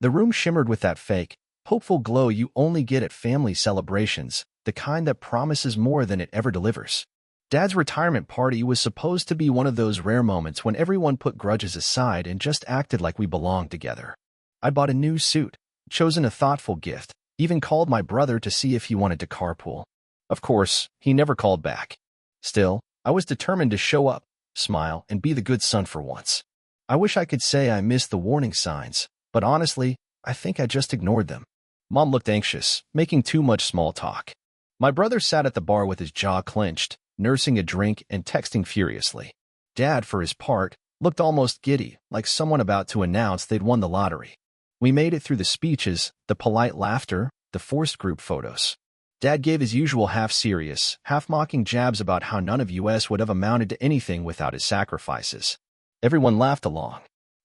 The room shimmered with that fake, hopeful glow you only get at family celebrations, the kind that promises more than it ever delivers. Dad's retirement party was supposed to be one of those rare moments when everyone put grudges aside and just acted like we belonged together. I bought a new suit, chosen a thoughtful gift, even called my brother to see if he wanted to carpool. Of course, he never called back. Still, I was determined to show up, smile, and be the good son for once. I wish I could say I missed the warning signs, but honestly, I think I just ignored them. Mom looked anxious, making too much small talk. My brother sat at the bar with his jaw clenched, nursing a drink and texting furiously. Dad, for his part, looked almost giddy, like someone about to announce they'd won the lottery. We made it through the speeches, the polite laughter, the forced group photos. Dad gave his usual half-serious, half-mocking jabs about how none of us would have amounted to anything without his sacrifices. Everyone laughed along.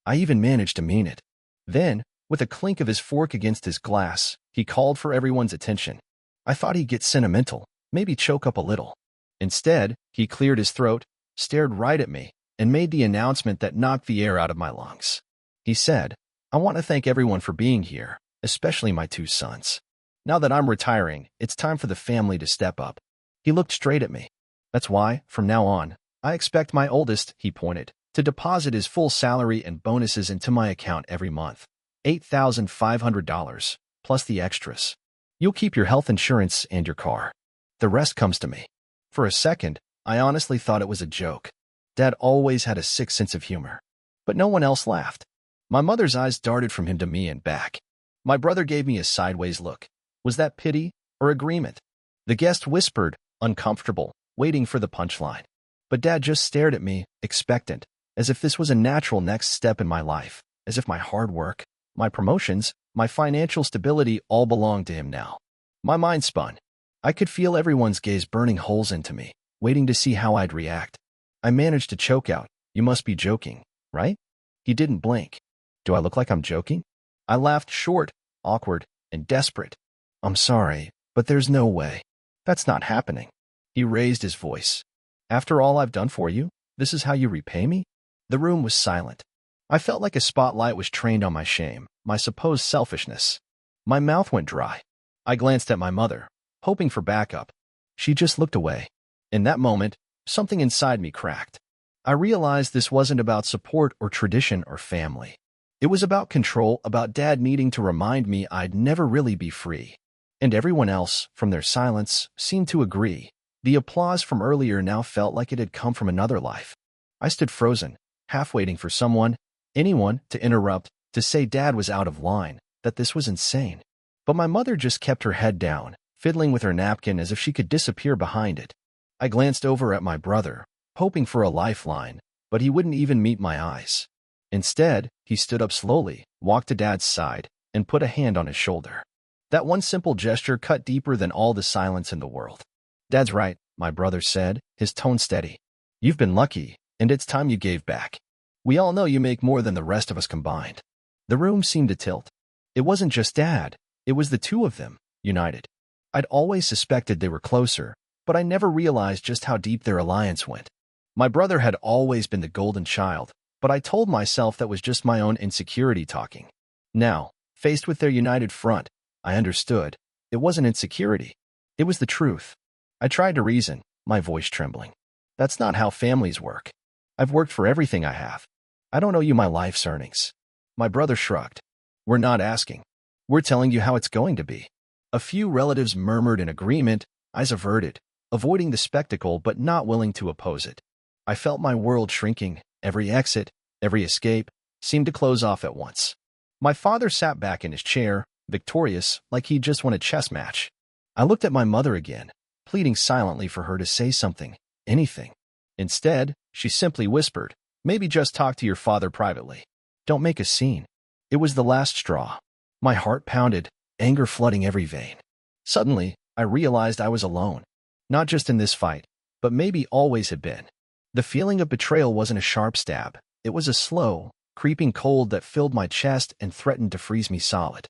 I even managed to mean it. Then, with a clink of his fork against his glass, he called for everyone's attention. I thought he'd get sentimental, maybe choke up a little. Instead, he cleared his throat, stared right at me, and made the announcement that knocked the air out of my lungs. He said, "I want to thank everyone for being here, especially my two sons. Now that I'm retiring, it's time for the family to step up." He looked straight at me. "That's why, from now on, I expect my oldest," he pointed, "to deposit his full salary and bonuses into my account every month. $8,500, plus the extras. You'll keep your health insurance and your car. The rest comes to me." For a second, I honestly thought it was a joke. Dad always had a sick sense of humor. But no one else laughed. My mother's eyes darted from him to me and back. My brother gave me a sideways look. Was that pity or agreement? The guest whispered, uncomfortable, waiting for the punchline. But Dad just stared at me, expectant, as if this was a natural next step in my life, as if my hard work, my promotions, my financial stability all belonged to him now. My mind spun. I could feel everyone's gaze burning holes into me, waiting to see how I'd react. I managed to choke out, "You must be joking, right?" He didn't blink. "Do I look like I'm joking?" I laughed, short, awkward, and desperate. "I'm sorry, but there's no way. That's not happening." He raised his voice. "After all I've done for you, this is how you repay me?" The room was silent. I felt like a spotlight was trained on my shame, my supposed selfishness. My mouth went dry. I glanced at my mother, hoping for backup. She just looked away. In that moment, something inside me cracked. I realized this wasn't about support or tradition or family. It was about control, about Dad needing to remind me I'd never really be free. And everyone else, from their silence, seemed to agree. The applause from earlier now felt like it had come from another life. I stood frozen, half waiting for someone, anyone, to interrupt, to say Dad was out of line, that this was insane. But my mother just kept her head down, fiddling with her napkin as if she could disappear behind it. I glanced over at my brother, hoping for a lifeline, but he wouldn't even meet my eyes. Instead, he stood up slowly, walked to Dad's side, and put a hand on his shoulder. That one simple gesture cut deeper than all the silence in the world. "Dad's right," my brother said, his tone steady. "You've been lucky, and it's time you gave back. We all know you make more than the rest of us combined." The room seemed to tilt. It wasn't just Dad, it was the two of them, united. I'd always suspected they were closer, but I never realized just how deep their alliance went. My brother had always been the golden child, but I told myself that was just my own insecurity talking. Now, faced with their united front, I understood. It wasn't insecurity. It was the truth. I tried to reason, my voice trembling. "That's not how families work. I've worked for everything I have. I don't owe you my life's earnings." My brother shrugged. "We're not asking. We're telling you how it's going to be." A few relatives murmured in agreement, eyes averted, avoiding the spectacle but not willing to oppose it. I felt my world shrinking. Every exit, every escape, seemed to close off at once. My father sat back in his chair, victorious, like he'd just won a chess match. I looked at my mother again, pleading silently for her to say something, anything. Instead, she simply whispered, "Maybe just talk to your father privately. Don't make a scene." It was the last straw. My heart pounded, anger flooding every vein. Suddenly, I realized I was alone. Not just in this fight, but maybe always had been. The feeling of betrayal wasn't a sharp stab. It was a slow, creeping cold that filled my chest and threatened to freeze me solid.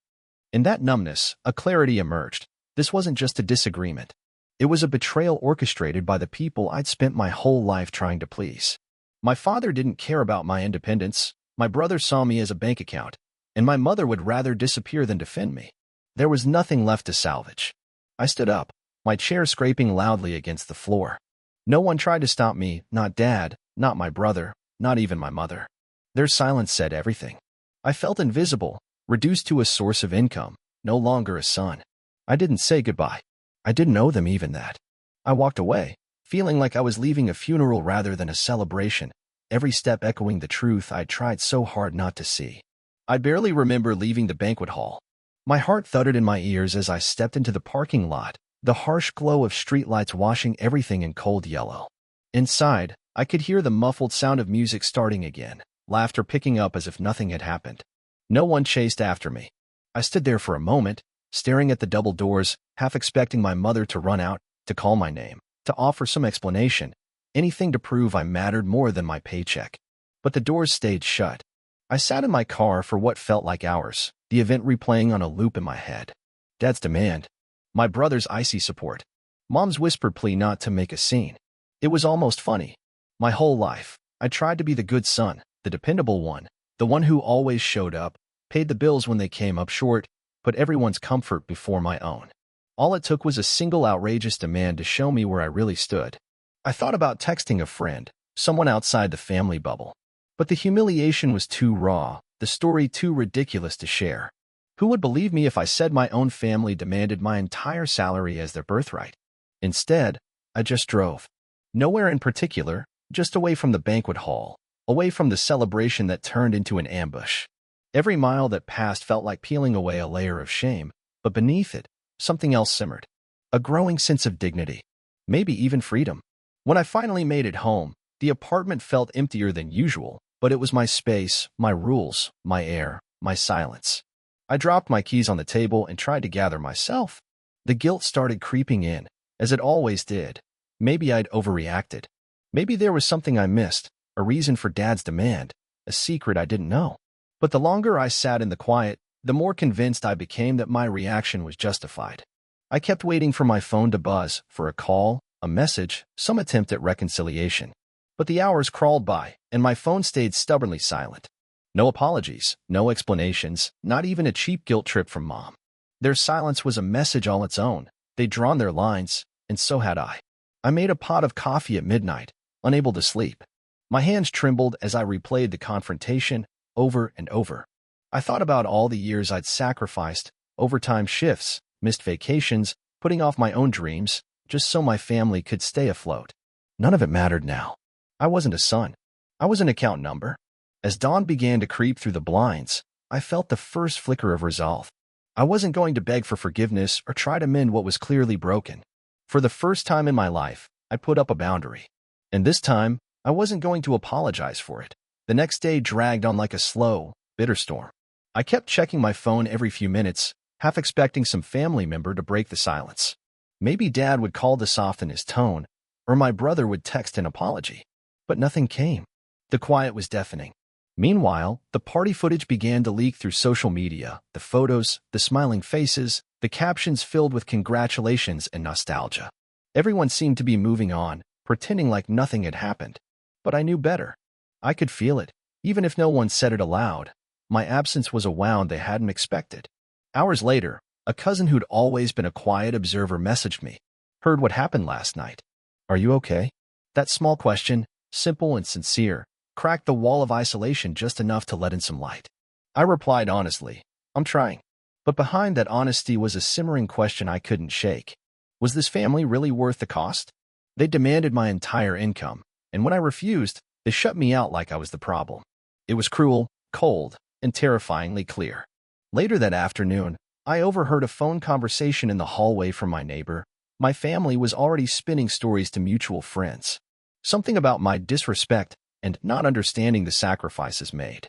In that numbness, a clarity emerged. This wasn't just a disagreement. It was a betrayal orchestrated by the people I'd spent my whole life trying to please. My father didn't care about my independence. My brother saw me as a bank account, and my mother would rather disappear than defend me. There was nothing left to salvage. I stood up, my chair scraping loudly against the floor. No one tried to stop me, not Dad, not my brother, not even my mother. Their silence said everything. I felt invisible, reduced to a source of income, no longer a son. I didn't say goodbye. I didn't owe them even that. I walked away, feeling like I was leaving a funeral rather than a celebration, every step echoing the truth I'd tried so hard not to see. I barely remember leaving the banquet hall. My heart thudded in my ears as I stepped into the parking lot, the harsh glow of streetlights washing everything in cold yellow. Inside, I could hear the muffled sound of music starting again, laughter picking up as if nothing had happened. No one chased after me. I stood there for a moment, staring at the double doors, half expecting my mother to run out, to call my name, to offer some explanation, anything to prove I mattered more than my paycheck. But the doors stayed shut. I sat in my car for what felt like hours, the event replaying on a loop in my head. Dad's demand. My brother's icy support. Mom's whispered plea not to make a scene. It was almost funny. My whole life, I tried to be the good son, the dependable one, the one who always showed up, paid the bills when they came up short, put everyone's comfort before my own. All it took was a single outrageous demand to show me where I really stood. I thought about texting a friend, someone outside the family bubble. But the humiliation was too raw, the story too ridiculous to share. Who would believe me if I said my own family demanded my entire salary as their birthright? Instead, I just drove. Nowhere in particular, just away from the banquet hall, away from the celebration that turned into an ambush. Every mile that passed felt like peeling away a layer of shame, but beneath it, something else simmered. A growing sense of dignity. Maybe even freedom. When I finally made it home, the apartment felt emptier than usual, but it was my space, my rules, my air, my silence. I dropped my keys on the table and tried to gather myself. The guilt started creeping in, as it always did. Maybe I'd overreacted. Maybe there was something I missed, a reason for Dad's demand, a secret I didn't know. But the longer I sat in the quiet, the more convinced I became that my reaction was justified. I kept waiting for my phone to buzz, for a call, a message, some attempt at reconciliation. But the hours crawled by, and my phone stayed stubbornly silent. No apologies, no explanations, not even a cheap guilt trip from Mom. Their silence was a message all its own. They'd drawn their lines, and so had I. I made a pot of coffee at midnight, unable to sleep. My hands trembled as I replayed the confrontation over and over. I thought about all the years I'd sacrificed, overtime shifts, missed vacations, putting off my own dreams, just so my family could stay afloat. None of it mattered now. I wasn't a son. I was an account number. As dawn began to creep through the blinds, I felt the first flicker of resolve. I wasn't going to beg for forgiveness or try to mend what was clearly broken. For the first time in my life, I put up a boundary. And this time, I wasn't going to apologize for it. The next day dragged on like a slow, bitter storm. I kept checking my phone every few minutes, half expecting some family member to break the silence. Maybe Dad would call to soften his tone, or my brother would text an apology. But nothing came. The quiet was deafening. Meanwhile, the party footage began to leak through social media, the photos, the smiling faces, the captions filled with congratulations and nostalgia. Everyone seemed to be moving on, pretending like nothing had happened. But I knew better. I could feel it, even if no one said it aloud. My absence was a wound they hadn't expected. Hours later, a cousin who'd always been a quiet observer messaged me. Heard what happened last night. Are you okay? That small question, simple and sincere, cracked the wall of isolation just enough to let in some light. I replied honestly, I'm trying. But behind that honesty was a simmering question I couldn't shake. Was this family really worth the cost? They demanded my entire income, and when I refused, they shut me out like I was the problem. It was cruel, cold, and terrifyingly clear. Later that afternoon, I overheard a phone conversation in the hallway from my neighbor. My family was already spinning stories to mutual friends. Something about my disrespect and not understanding the sacrifices made.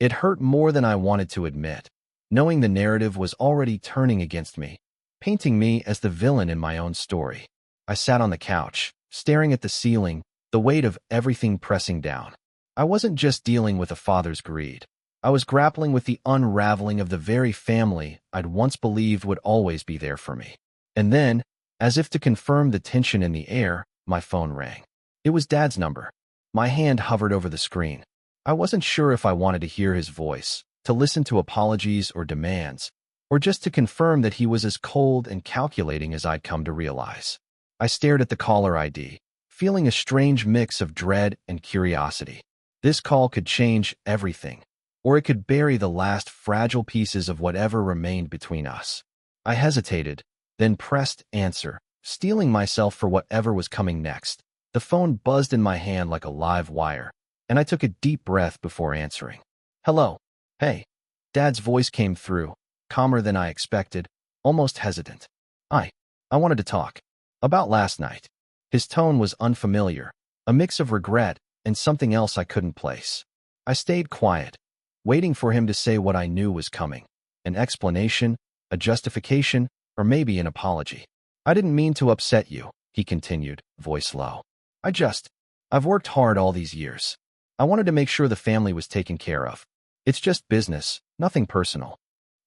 It hurt more than I wanted to admit, knowing the narrative was already turning against me, painting me as the villain in my own story. I sat on the couch, staring at the ceiling, the weight of everything pressing down. I wasn't just dealing with a father's greed. I was grappling with the unraveling of the very family I'd once believed would always be there for me. And then, as if to confirm the tension in the air, my phone rang. It was Dad's number. My hand hovered over the screen. I wasn't sure if I wanted to hear his voice, to listen to apologies or demands, or just to confirm that he was as cold and calculating as I'd come to realize. I stared at the caller ID, feeling a strange mix of dread and curiosity. This call could change everything, or it could bury the last fragile pieces of whatever remained between us. I hesitated, then pressed answer, steeling myself for whatever was coming next. The phone buzzed in my hand like a live wire, and I took a deep breath before answering. Hello. Hey. Dad's voice came through, calmer than I expected, almost hesitant. I wanted to talk. About last night. His tone was unfamiliar, a mix of regret and something else I couldn't place. I stayed quiet, waiting for him to say what I knew was coming. An explanation, a justification, or maybe an apology. I didn't mean to upset you, he continued, voice low. I've worked hard all these years. I wanted to make sure the family was taken care of. It's just business, nothing personal.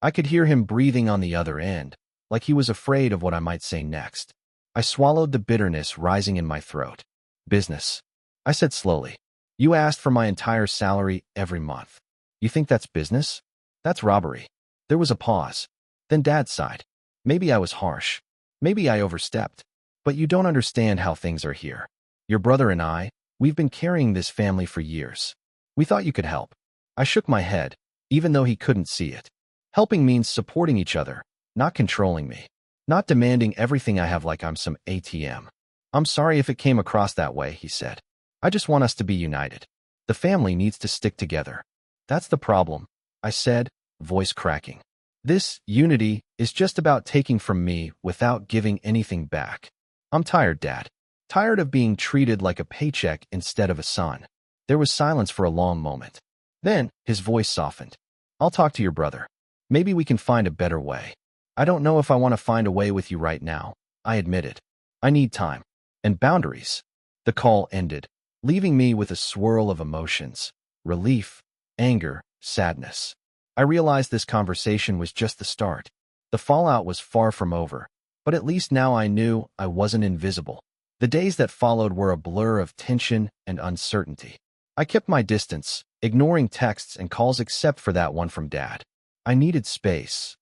I could hear him breathing on the other end, like he was afraid of what I might say next. I swallowed the bitterness rising in my throat. Business. I said slowly. You asked for my entire salary every month. You think that's business? That's robbery. There was a pause. Then Dad sighed. Maybe I was harsh. Maybe I overstepped. But you don't understand how things are here. Your brother and I, we've been carrying this family for years. We thought you could help. I shook my head, even though he couldn't see it. Helping means supporting each other, not controlling me. Not demanding everything I have like I'm some ATM. I'm sorry if it came across that way, he said. I just want us to be united. The family needs to stick together. That's the problem, I said, voice cracking. This unity is just about taking from me without giving anything back. I'm tired, Dad. Tired of being treated like a paycheck instead of a son. There was silence for a long moment. Then, his voice softened. I'll talk to your brother. Maybe we can find a better way. I don't know if I want to find a way with you right now, I admitted. I need time. And boundaries. The call ended, leaving me with a swirl of emotions. Relief, anger, sadness. I realized this conversation was just the start. The fallout was far from over, but at least now I knew I wasn't invisible. The days that followed were a blur of tension and uncertainty. I kept my distance, ignoring texts and calls except for that one from Dad. I needed space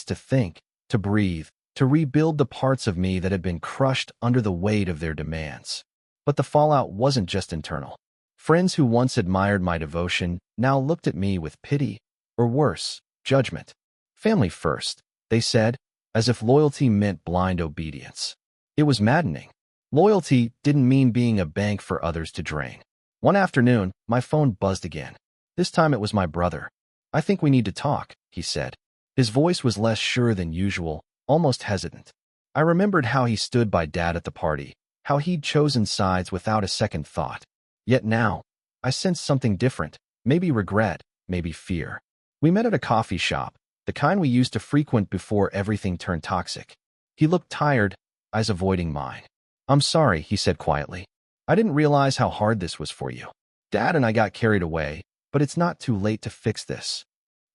to think, to breathe, to rebuild the parts of me that had been crushed under the weight of their demands. But the fallout wasn't just internal. Friends who once admired my devotion now looked at me with pity, or worse, judgment. Family first, they said, as if loyalty meant blind obedience. It was maddening. Loyalty didn't mean being a bank for others to drain. One afternoon, my phone buzzed again. This time it was my brother. I think we need to talk, he said. His voice was less sure than usual, almost hesitant. I remembered how he stood by Dad at the party, how he'd chosen sides without a second thought. Yet now, I sensed something different, maybe regret, maybe fear. We met at a coffee shop, the kind we used to frequent before everything turned toxic. He looked tired, eyes avoiding mine. I'm sorry, he said quietly. I didn't realize how hard this was for you. Dad and I got carried away, but it's not too late to fix this.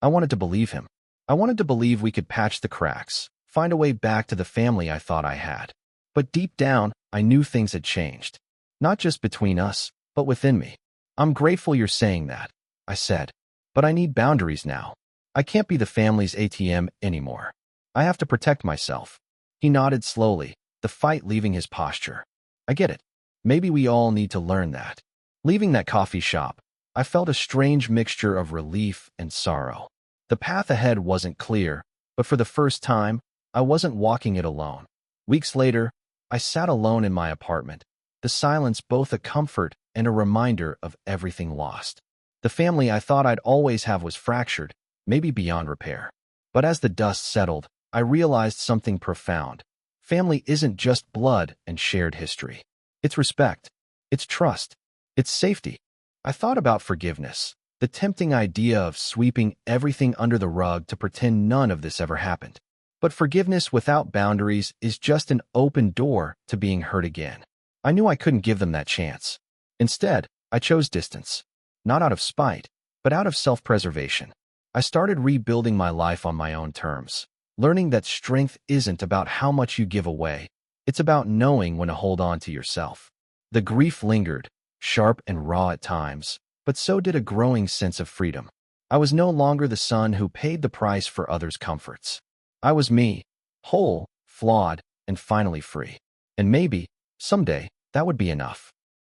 I wanted to believe him. I wanted to believe we could patch the cracks, find a way back to the family I thought I had. But deep down, I knew things had changed. Not just between us, but within me. I'm grateful you're saying that, I said. But I need boundaries now. I can't be the family's ATM anymore. I have to protect myself. He nodded slowly, the fight leaving his posture. I get it. Maybe we all need to learn that. Leaving that coffee shop, I felt a strange mixture of relief and sorrow. The path ahead wasn't clear, but for the first time, I wasn't walking it alone. Weeks later, I sat alone in my apartment, the silence both a comfort and a reminder of everything lost. The family I thought I'd always have was fractured, maybe beyond repair. But as the dust settled, I realized something profound. Family isn't just blood and shared history. It's respect. It's trust. It's safety. I thought about forgiveness, the tempting idea of sweeping everything under the rug to pretend none of this ever happened. But forgiveness without boundaries is just an open door to being hurt again. I knew I couldn't give them that chance. Instead, I chose distance. Not out of spite, but out of self-preservation. I started rebuilding my life on my own terms, learning that strength isn't about how much you give away. It's about knowing when to hold on to yourself. The grief lingered, sharp and raw at times, but so did a growing sense of freedom. I was no longer the son who paid the price for others' comforts. I was me, whole, flawed, and finally free. And maybe, someday, that would be enough.